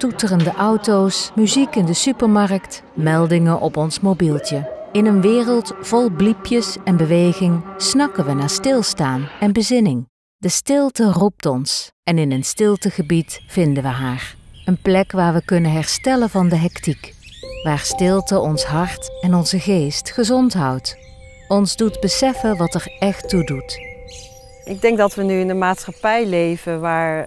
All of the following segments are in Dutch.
toeterende auto's, muziek in de supermarkt, meldingen op ons mobieltje. In een wereld vol bliepjes en beweging snakken we naar stilstaan en bezinning. De stilte roept ons en in een stiltegebied vinden we haar. Een plek waar we kunnen herstellen van de hectiek. Waar stilte ons hart en onze geest gezond houdt. Ons doet beseffen wat er echt toe doet. Ik denk dat we nu in een maatschappij leven waar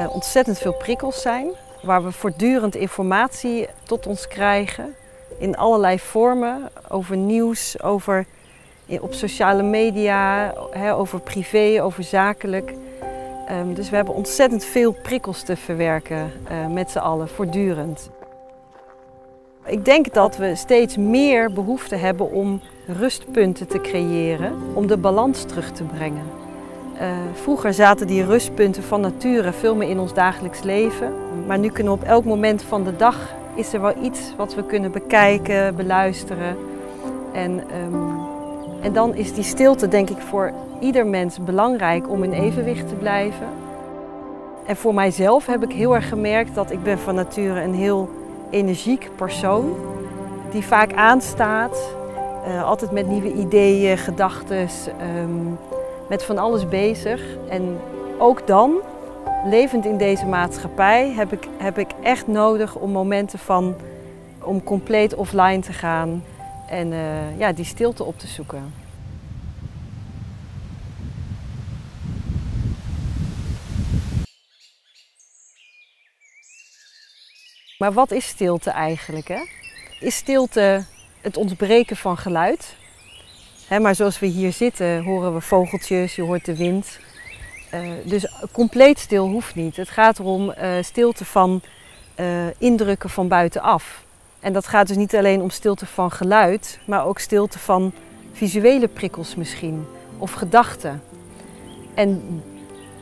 ontzettend veel prikkels zijn. Waar we voortdurend informatie tot ons krijgen. In allerlei vormen. Over nieuws, op sociale media, over privé, over zakelijk. Dus we hebben ontzettend veel prikkels te verwerken met z'n allen, voortdurend. Ik denk dat we steeds meer behoefte hebben om rustpunten te creëren, om de balans terug te brengen. Vroeger zaten die rustpunten van nature veel meer in ons dagelijks leven. Maar nu kunnen we op elk moment van de dag, is er wel iets wat we kunnen bekijken, beluisteren. En dan is die stilte denk ik voor ieder mens belangrijk om in evenwicht te blijven. En voor mijzelf heb ik heel erg gemerkt dat ik ben van nature een heel energiek persoon. Die vaak aanstaat, altijd met nieuwe ideeën, gedachten, met van alles bezig. En ook dan, levend in deze maatschappij, heb ik echt nodig om momenten om compleet offline te gaan en die stilte op te zoeken. Maar wat is stilte eigenlijk, hè? Is stilte het ontbreken van geluid? Maar zoals we hier zitten horen we vogeltjes, je hoort de wind. Dus compleet stil hoeft niet. Het gaat erom stilte van indrukken van buitenaf. En dat gaat dus niet alleen om stilte van geluid, maar ook stilte van visuele prikkels misschien, of gedachten. En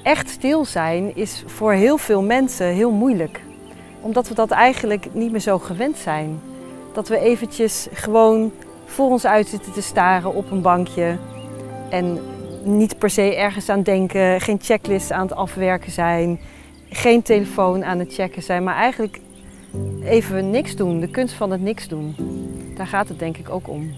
echt stil zijn is voor heel veel mensen heel moeilijk. Omdat we dat eigenlijk niet meer zo gewend zijn. Dat we eventjes gewoon voor ons uit zitten te staren op een bankje. En niet per se ergens aan denken, geen checklist aan het afwerken zijn. Geen telefoon aan het checken zijn, maar eigenlijk even niks doen. De kunst van het niks doen. Daar gaat het denk ik ook om.